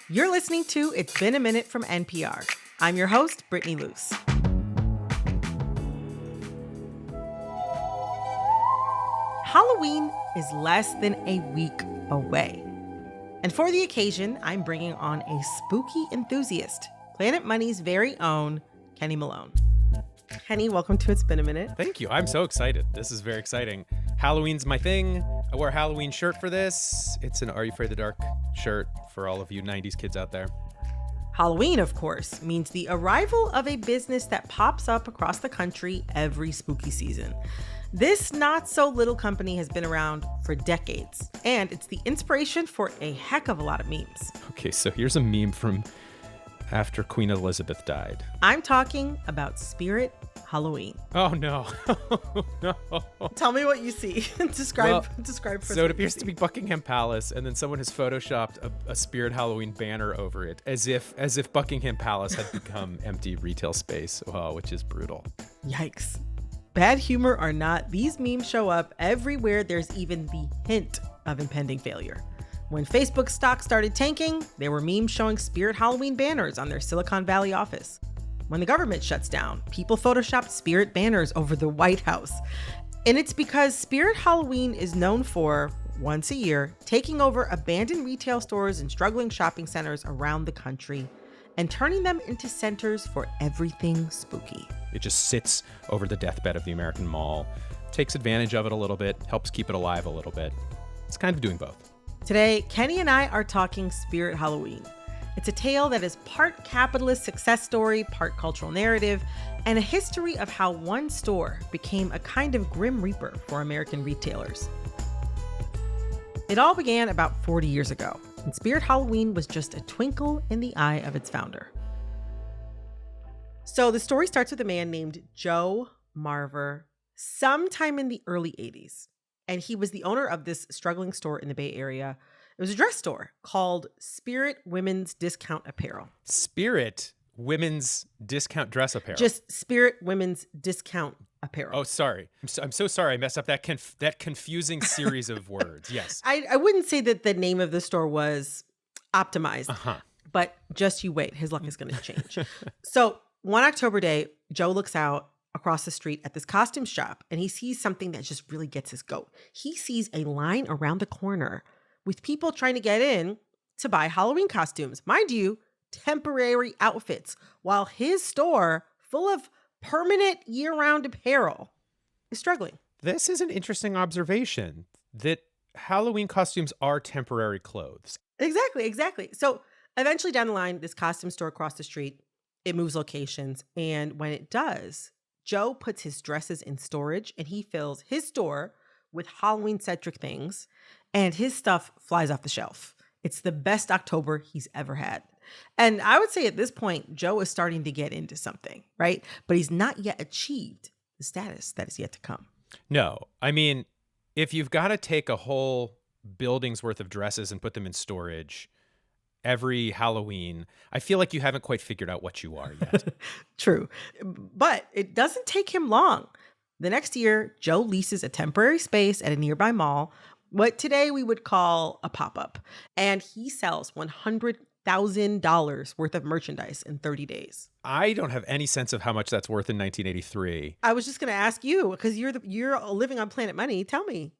You're listening to It's Been a Minute from NPR. I'm your host, Brittany Luse. Halloween is less than a week away. And for the occasion, I'm bringing on a spooky enthusiast, Planet Money's very own Kenny Malone. Kenny, welcome to It's Been a Minute. Thank you. I'm so excited. This is very exciting. Halloween's my thing. I wore a Halloween shirt for this. It's an Are You Afraid of the Dark shirt for all of you 90s kids out there. Halloween, of course, means the arrival of a business that pops up across the country every spooky season. This not-so-little company has been around for decades, and it's the inspiration for a heck of a lot of memes. Okay, so here's a meme from after Queen Elizabeth died. I'm talking about Spirit Halloween. Oh, no. No. Tell me what you see. Describe for So it appears to be Buckingham Palace, and then someone has photoshopped a Spirit Halloween banner over it, as if Buckingham Palace had become empty retail space, which is brutal. Yikes. Bad humor or not, these memes show up everywhere there's even the hint of impending failure. When Facebook stock started tanking, there were memes showing Spirit Halloween banners on their Silicon Valley office. When the government shuts down, people photoshopped Spirit banners over the White House. And it's because Spirit Halloween is known for, once a year, taking over abandoned retail stores and struggling shopping centers around the country and turning them into centers for everything spooky. It just sits over the deathbed of the American mall, takes advantage of it a little bit, helps keep it alive a little bit. It's kind of doing both. Today, Kenny and I are talking Spirit Halloween. It's a tale that is part capitalist success story, part cultural narrative, and a history of how one store became a kind of grim reaper for American retailers. It all began about 40 years ago, and Spirit Halloween was just a twinkle in the eye of its founder. So the story starts with a man named Joe Marver sometime in the early 80s. And he was the owner of this struggling store in the Bay Area. It was a dress store called Spirit Women's Discount Apparel. Spirit Women's Discount Dress Apparel. Just Spirit Women's Discount Apparel. Oh, sorry. I'm so sorry I messed up that confusing series of words. Yes. I wouldn't say that the name of the store was optimized, but just you wait. His luck is going to change. So one October day, Joe looks out across the street at this costume shop, and he sees something that just really gets his goat. He sees a line around the corner with people trying to get in to buy Halloween costumes. Mind you, temporary outfits, while his store, full of permanent year-round apparel, is struggling. This is an interesting observation, that Halloween costumes are temporary clothes. Exactly. So eventually down the line, this costume store across the street, it moves locations, and when it does, Joe puts his dresses in storage, and he fills his store with Halloween-centric things, and his stuff flies off the shelf. It's the best October he's ever had. And I would say at this point, Joe is starting to get into something, right? But he's not yet achieved the status that is yet to come. No. I mean, if you've got to take a whole building's worth of dresses and put them in storage every Halloween, I feel like you haven't quite figured out what you are yet. True. But it doesn't take him long. The next year, Joe leases a temporary space at a nearby mall, what today we would call a pop-up, and he sells $100,000 worth of merchandise in 30 days. I don't have any sense of how much that's worth in 1983. I was just going to ask you, because you're living on Planet Money. Tell me.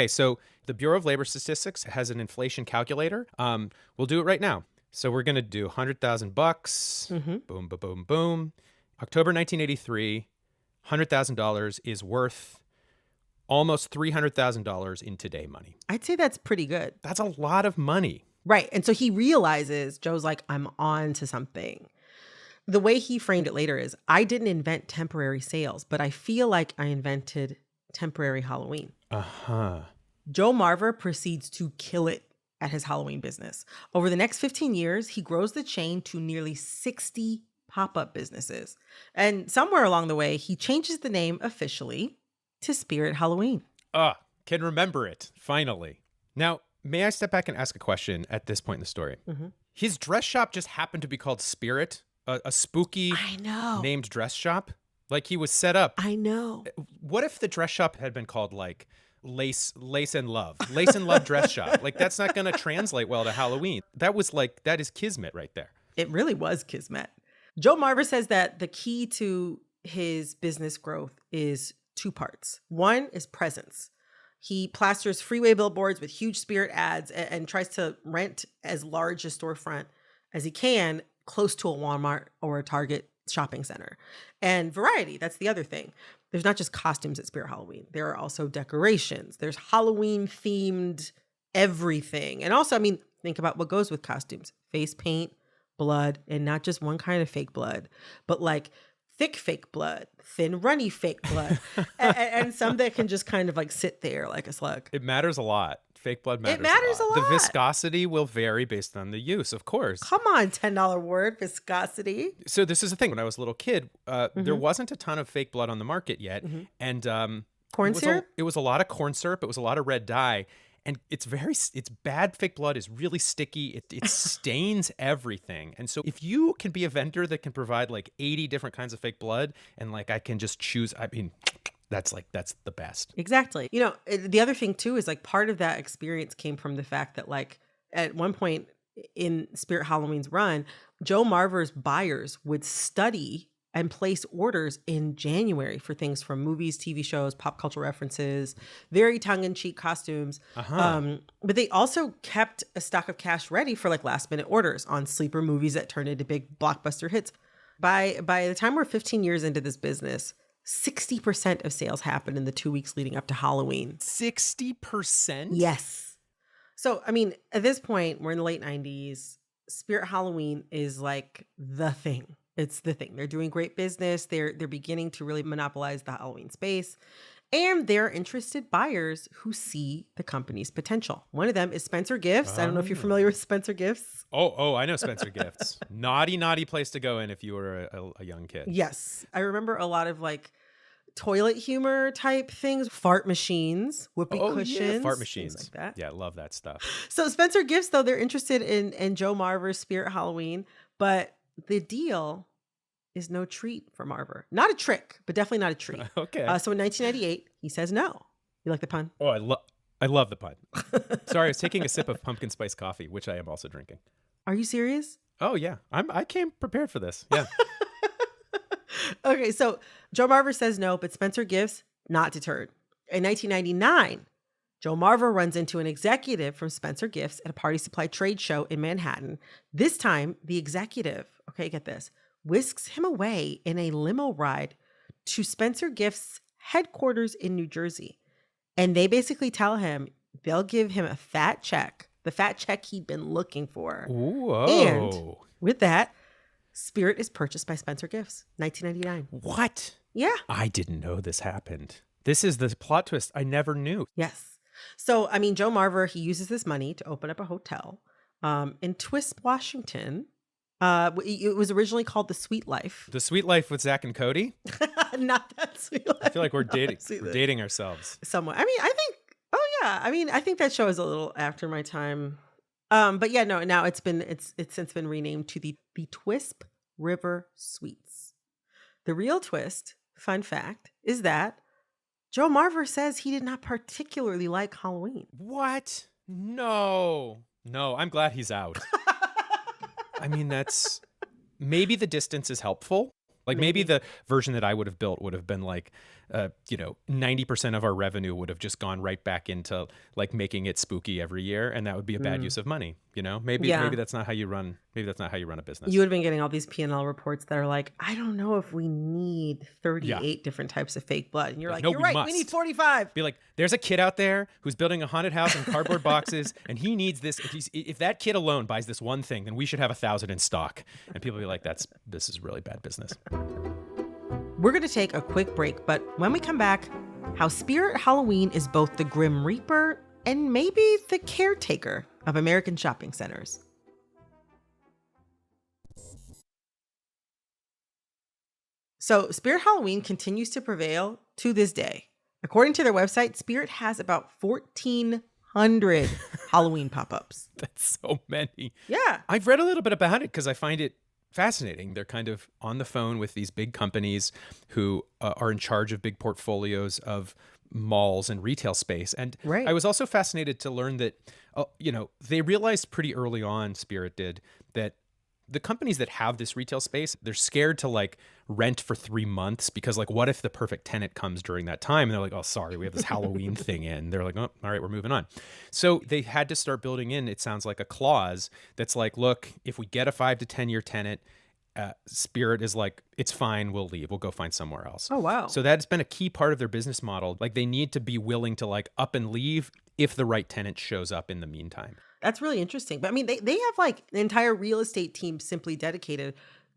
So the Bureau of Labor Statistics has an inflation calculator. We'll do it right now. So we're going to do $100,000. Boom, boom, boom, boom. October 1983, $100,000 is worth almost $300,000 in today money. I'd say that's pretty good. That's a lot of money. Right. And so he realizes, Joe's like, I'm on to something. The way he framed it later is, I didn't invent temporary sales, but I feel like I invented temporary Halloween. Joe Marver proceeds to kill it at his Halloween business. Over the next 15 years, he grows the chain to nearly 60 pop-up businesses. And somewhere along the way, he changes the name officially to Spirit Halloween. Can remember it, finally. Now, may I step back and ask a question at this point in the story? His dress shop just happened to be called Spirit, a spooky named dress shop. Like he was set up. I know. What if the dress shop had been called like lace and love dress shop. Like, that's not going to translate well to Halloween. That is kismet right there. It really was kismet. Joe Marver says that the key to his business growth is two parts. One is presence. He plasters freeway billboards with huge Spirit ads and tries to rent as large a storefront as he can close to a Walmart or a Target shopping center. And variety, that's the other thing. There's not just costumes at Spirit Halloween. There are also decorations. There's Halloween themed everything. And also, I mean, think about what goes with costumes. Face paint, blood, and not just one kind of fake blood, but like thick fake blood, thin runny fake blood, and some that can just kind of like sit there like a slug. It matters a lot. Fake blood matters. It matters a lot. The viscosity will vary based on the use, of course. Come on, $10 word, viscosity. So this is the thing. When I was a little kid, there wasn't a ton of fake blood on the market yet. And corn syrup? It was a lot of corn syrup. It was a lot of red dye. And it's bad. Fake blood is really sticky. It stains everything. And so if you can be a vendor that can provide like 80 different kinds of fake blood and like I can just choose, I mean, that's the best. Exactly. You know, the other thing too is like part of that experience came from the fact that like at one point in Spirit Halloween's run, Joe Marver's buyers would study and place orders in January for things from movies, TV shows, pop culture references, very tongue-in-cheek costumes. But they also kept a stock of cash ready for like last-minute orders on sleeper movies that turned into big blockbuster hits. By the time we're 15 years into this business, 60% of sales happened in the 2 weeks leading up to Halloween. 60%? Yes. So, I mean, at this point, we're in the late 90s. Spirit Halloween is like the thing. It's the thing. They're doing great business. They're beginning to really monopolize the Halloween space. And they're interested buyers who see the company's potential. One of them is Spencer Gifts. I don't know if you're familiar with Spencer Gifts. Oh, I know Spencer Gifts. Naughty place to go in if you were a young kid. Yes. I remember a lot of like toilet humor type things, fart machines, whoopee cushions. Yeah, fart machines. Things like that. Yeah, I love that stuff. So Spencer Gifts, though, they're interested in Joe Marver's Spirit Halloween, but the deal is no treat for Marver. Not a trick, but definitely not a treat. Okay. So in 1998, he says no. You like the pun? Oh, I love the pun. Sorry, I was taking a sip of pumpkin spice coffee, which I am also drinking. Are you serious? Oh yeah, I came prepared for this. Yeah. Okay, so Joe Marver says no, but Spencer Gifts not deterred. In 1999, Joe Marver runs into an executive from Spencer Gifts at a party supply trade show in Manhattan. This time, the executive, okay, get this, whisks him away in a limo ride to Spencer Gifts' headquarters in New Jersey. And they basically tell him they'll give him a fat check, the fat check he'd been looking for. Whoa. And with that, Spirit is purchased by Spencer Gifts, 1999. What? Yeah. I didn't know this happened. This is the plot twist I never knew. Yes. So, I mean, Joe Marver, he uses this money to open up a hotel in Twisp, Washington. It was originally called The Sweet Life. The Sweet Life with Zach and Cody? Not that Sweet Life. I feel like we're dating ourselves. Somewhat. I mean, I think that show is a little after my time. But yeah, no, now it's since been renamed to the Twisp River Suites. The real twist, fun fact, is that Joe Marver says he did not particularly like Halloween. What? No, I'm glad he's out. I mean, maybe the distance is helpful. Like maybe the version that I would have built would have been like, 90% of our revenue would have just gone right back into like making it spooky every year. And that would be a bad use of money. Maybe that's not how you run. Maybe that's not how you run a business. You would have been getting all these P&L reports that are like, I don't know if we need 38 different types of fake blood. And you're like, no, you're right. We need 45. Be like, there's a kid out there who's building a haunted house in cardboard boxes and he needs this. If that kid alone buys this one thing, then we should have 1,000 in stock. And people be like, this is really bad business. We're going to take a quick break, but when we come back, how Spirit Halloween is both the Grim Reaper and maybe the caretaker of American shopping centers. So Spirit Halloween continues to prevail to this day. According to their website, Spirit has about 1,400 Halloween pop-ups. That's so many. Yeah. I've read a little bit about it because I find it fascinating. They're kind of on the phone with these big companies who are in charge of big portfolios of malls and retail space. And Right. I was also fascinated to learn that, they realized pretty early on, Spirit did, that the companies that have this retail space, they're scared to like rent for 3 months because like, what if the perfect tenant comes during that time? And they're like, oh, sorry, we have this Halloween thing in. They're like, oh, all right, we're moving on. So they had to start building in, it sounds like, a clause that's like, look, if we get a 5 to 10 year tenant, Spirit is like, it's fine, we'll leave, we'll go find somewhere else. Oh, wow. So that's been a key part of their business model. Like they need to be willing to like up and leave if the right tenant shows up in the meantime. That's really interesting. But I mean, they have like an entire real estate team simply dedicated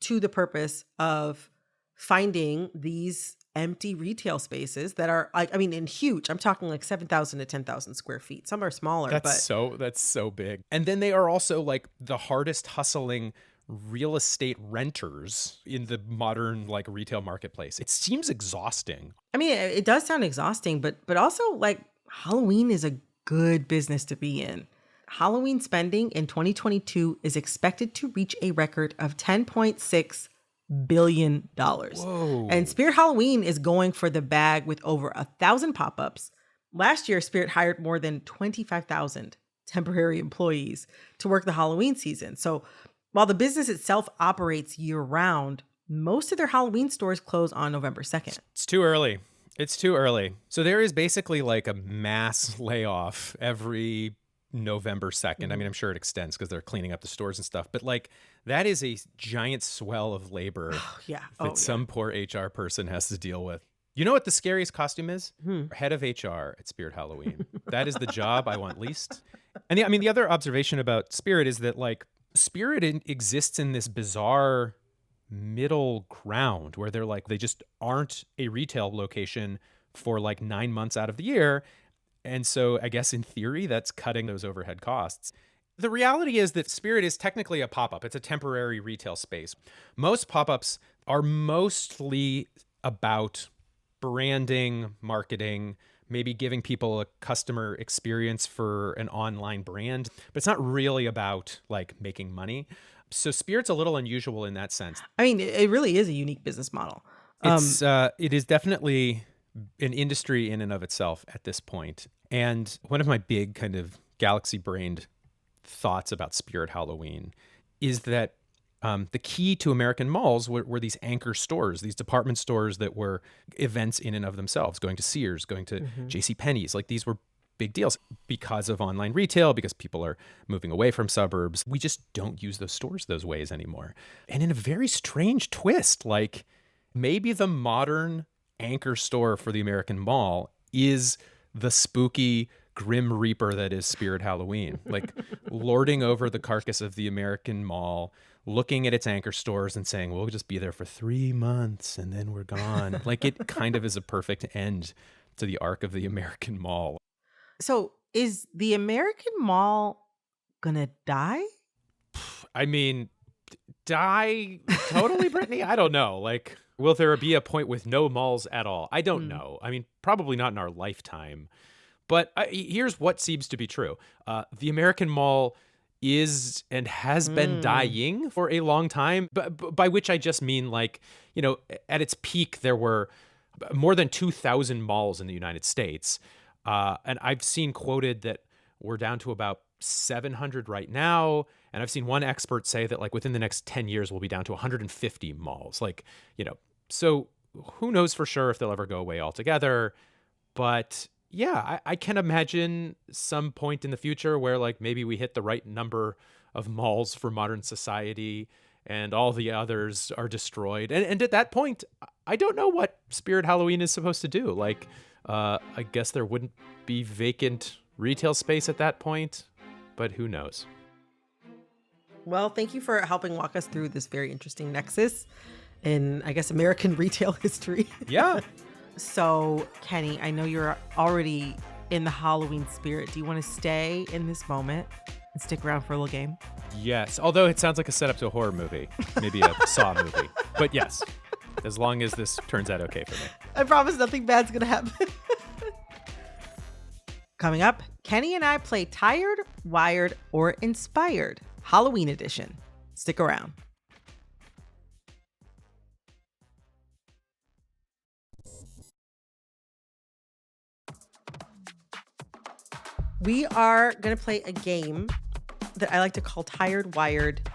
to the purpose of finding these empty retail spaces that are like, I mean, in huge, I'm talking like 7,000 to 10,000 square feet. Some are smaller, That's so big. And then they are also like the hardest hustling real estate renters in the modern like retail marketplace. It seems exhausting. I mean, it does sound exhausting, but also like Halloween is a good business to be in. Halloween spending in 2022 is expected to reach a record of $10.6 billion. Whoa. And Spirit Halloween is going for the bag with over 1,000 pop-ups. Last year, Spirit hired more than 25,000 temporary employees to work the Halloween season. So while the business itself operates year-round, most of their Halloween stores close on November 2nd. It's too early. It's too early. So there is basically like a mass layoff every November 2nd. I mean, I'm sure it extends because they're cleaning up the stores and stuff, but like that is a giant swell of labor that some poor HR person has to deal with. You know what the scariest costume is? Head of HR at Spirit Halloween. That is the job I want least. And the other observation about Spirit is that like Spirit exists in this bizarre middle ground where they just aren't a retail location for like 9 months out of the year. And so I guess in theory, that's cutting those overhead costs. The reality is that Spirit is technically a pop-up. It's a temporary retail space. Most pop-ups are mostly about branding, marketing, maybe giving people a customer experience for an online brand, but it's not really about like making money. So Spirit's a little unusual in that sense. I mean, it really is a unique business model. It is definitely an industry in and of itself at this point. And one of my big kind of galaxy-brained thoughts about Spirit Halloween is that the key to American malls were these anchor stores, these department stores that were events in and of themselves, going to Sears, going to JCPenney's. Like these were big deals because of online retail, because people are moving away from suburbs. We just don't use those stores those ways anymore. And in a very strange twist, like maybe the modern anchor store for the American mall is the spooky Grim Reaper that is Spirit Halloween, like lording over the carcass of the American mall, looking at its anchor stores and saying, we'll just be there for 3 months and then we're gone. Like it kind of is a perfect end to the arc of the American mall. So is the American mall gonna die? I mean, die totally, Brittany? I don't know. Like, will there be a point with no malls at all? I don't know. I mean, probably not in our lifetime. But here's what seems to be true. The American mall is and has been dying for a long time, but by which I just mean like, at its peak, there were more than 2,000 malls in the United States. And I've seen quoted that we're down to about 700 right now. And I've seen one expert say that like within the next 10 years, we'll be down to 150 malls. Like, so who knows for sure if they'll ever go away altogether. But yeah, I can imagine some point in the future where like maybe we hit the right number of malls for modern society and all the others are destroyed. And at that point, I don't know what Spirit Halloween is supposed to do. Like, I guess there wouldn't be vacant retail space at that point, but who knows? Well, thank you for helping walk us through this very interesting nexus in, I guess, American retail history. Yeah. So, Kenny, I know you're already in the Halloween spirit. Do you want to stay in this moment and stick around for a little game? Yes, although it sounds like a setup to a horror movie, maybe a Saw movie. But yes, as long as this turns out okay for me. I promise nothing bad's going to happen. Coming up, Kenny and I play Tired, Wired, or Inspired, Halloween edition. Stick around. We are going to play a game that I like to call Tired, Wired,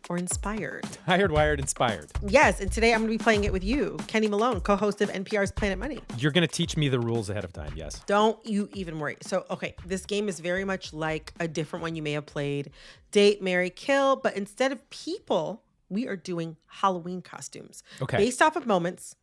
or Inspired. Tired, Wired, Inspired. Yes, and today I'm going to be playing it with you, Kenny Malone, co-host of NPR's Planet Money. You're going to teach me the rules ahead of time, yes. Don't you even worry. So, okay, this game is very much like a different one you may have played, Date, Marry, Kill, but instead of people, we are doing Halloween costumes. Okay. Based off of moments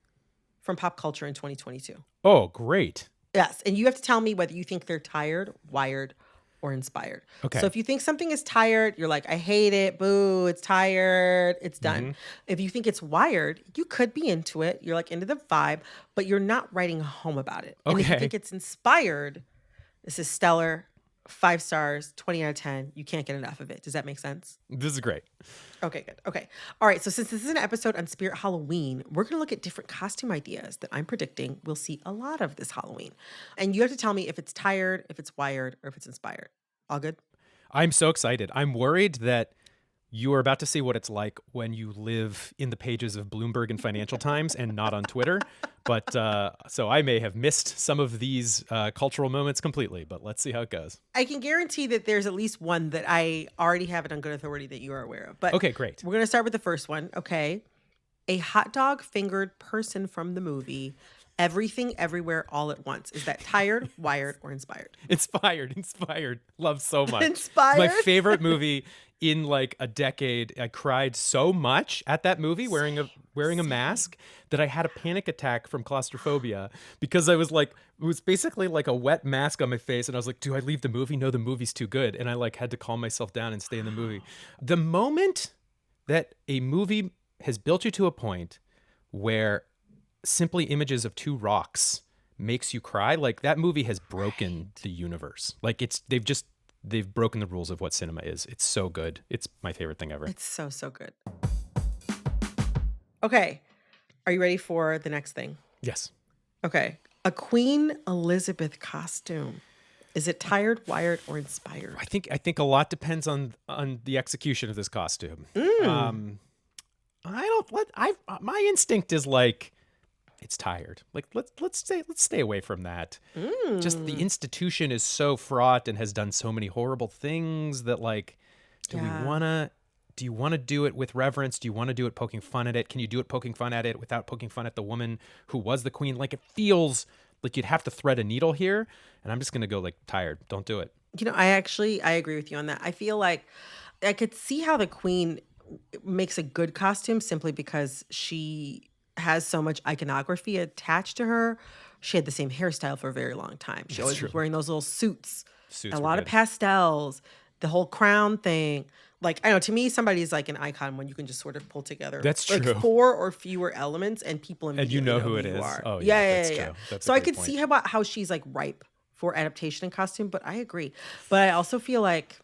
from pop culture in 2022. Oh, great. Yes, and you have to tell me whether you think they're tired, wired, or inspired. Okay. So if you think something is tired, you're like, I hate it, boo, it's tired, it's done. If you think it's wired, you could be into it. You're like into the vibe, but you're not writing home about it. And if you Okay. think it's inspired, this is stellar, 5 stars, 20 out of 10. You can't get enough of it. Does that make sense? This is great. Okay, good. Okay. All right. So since this is an episode on Spirit Halloween, we're going to look at different costume ideas that I'm predicting we'll see a lot of this Halloween. And you have to tell me if it's tired, if it's wired, or if it's inspired. All good? I'm so excited. I'm worried that you are about to see what it's like when you live in the pages of Bloomberg and Financial Times and not on Twitter. But so I may have missed some of these cultural moments completely, but let's see how it goes. I can guarantee that there's at least one that I already have it on good authority that you are aware of. But Okay, great. We're going to start with the first one. Okay. A hot dog fingered person from the movie Everything Everywhere All at Once. Is that tired, wired, or inspired? Inspired. Love so much. Inspired? My favorite movie in like a decade. I cried so much at that movie wearing a mask that I had a panic attack from claustrophobia because I was like, it was basically like a wet mask on my face. And I was like, do I leave the movie? No, the movie's too good. And I like had to calm myself down and stay in the movie. The moment that a movie has built you to a point where simply images of 2 rocks makes you cry, like that movie has broken the universe. Like they've broken the rules of what cinema is. It's so good. It's my favorite thing ever. It's so, so good. Okay. Are you ready for the next thing? Yes. Okay. A Queen Elizabeth costume. Is it tired, wired, or inspired? I think a lot depends on the execution of this costume. My instinct is like it's tired. Like let's stay away from that. Just the institution is so fraught and has done so many horrible things that like, do you want to do it with reverence? Do you want to do it poking fun at it? Can you do it poking fun at it without poking fun at the woman who was the queen? Like it feels like you'd have to thread a needle here. And I'm just going to go like tired. Don't do it. You know, I agree with you on that. I feel like I could see how the queen makes a good costume simply because she has so much iconography attached to her. She had the same hairstyle for a very long time. She always was wearing those little suits a lot of pastels, the whole crown thing. Like, I know, to me, somebody's like an icon when you can just sort of pull together That's like true. 4 or fewer elements and people immediately And you know who it is. are. Oh, yeah, that's true. That's so a I great could see point. how she's like ripe for adaptation and costume, but I agree. But I also feel like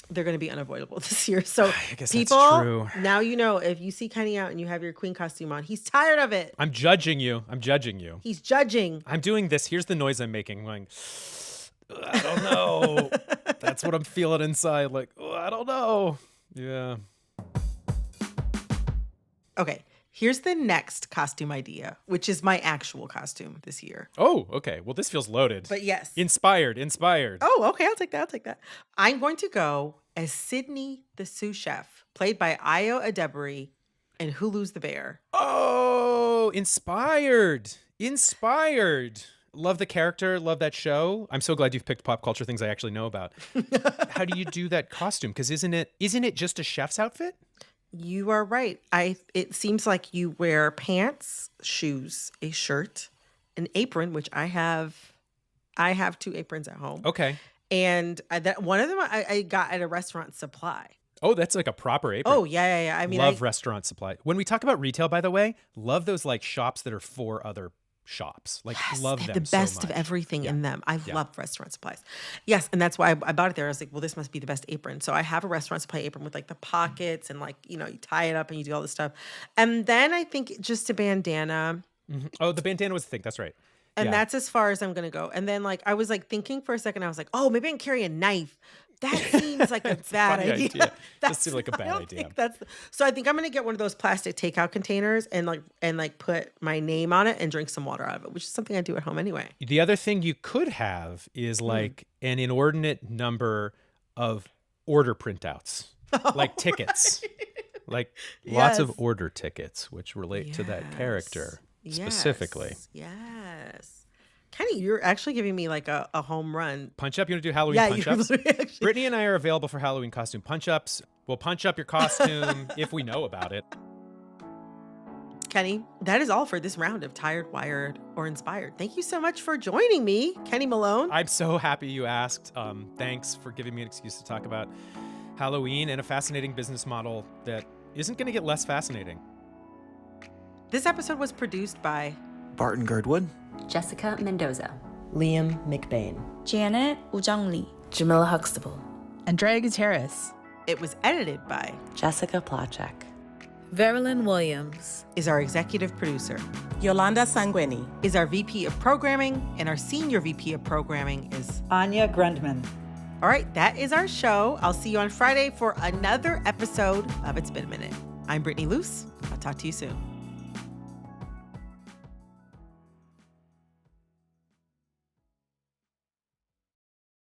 they're going to be unavoidable this year. So I guess people, that's true. now you know, if you see Kenny out and you have your queen costume on, he's tired of it. I'm judging you. He's judging. I'm doing this. Here's the noise I'm making. I'm going, I don't know. That's what I'm feeling inside. Like, I don't know. Yeah. Okay, here's the next costume idea, which is my actual costume this year. Oh, okay. Well, this feels loaded. But yes. Inspired. Oh, okay. I'll take that. I'm going to go as Sydney the sous chef, played by Ayo Adebari in Hulu's The Bear. Oh, inspired. Love the character. Love that show. I'm so glad you've picked pop culture things I actually know about. How do you do that costume? Because isn't it just a chef's outfit? You are right. It seems like you wear pants, shoes, a shirt, an apron, which I have 2 aprons at home. Okay. And that one of them I got at a restaurant supply. Oh, that's like a proper apron. Oh, yeah. I mean, love restaurant supply. When we talk about retail, by the way, love those like shops that are for other shops. Like, yes, love they them have the best so much. of everything in them. I love restaurant supplies. Yes, and that's why I bought it there. I was like, well, this must be the best apron. So I have a restaurant supply apron with like the pockets and like, you know, you tie it up and you do all this stuff. And then I think just a bandana. Mm-hmm. Oh, the bandana was the thing. That's right. And that's as far as I'm going to go. And then like, I was like thinking for a second, I was like, oh, maybe I can carry a knife. That seems like a bad funny idea. Just seems like a bad idea. So I think I'm gonna get one of those plastic takeout containers and put my name on it and drink some water out of it, which is something I do at home anyway. The other thing you could have is like an inordinate number of order printouts, like tickets, like lots of order tickets, which relate to that character specifically. Yes. Kenny, you're actually giving me like a home run. Punch up? You want to do Halloween punch-ups? Brittany and I are available for Halloween costume punch-ups. We'll punch up your costume if we know about it. Kenny, that is all for this round of Tired, Wired, or Inspired. Thank you so much for joining me, Kenny Malone. I'm so happy you asked. Thanks for giving me an excuse to talk about Halloween and a fascinating business model that isn't going to get less fascinating. This episode was produced by Barton Girdwood, Jessica Mendoza, Liam McBain, Janet Ujang Lee, Jamila Huxtable, Andrea Gutierrez. It was edited by Jessica Placzek. Verilyn Williams, is our executive producer. Yolanda Sanguini is our VP of programming, and our senior VP of programming is Anya Grundman. All right, that is our show. I'll see you on Friday for another episode of It's Been a Minute. I'm Brittany Luse. I'll talk to you soon.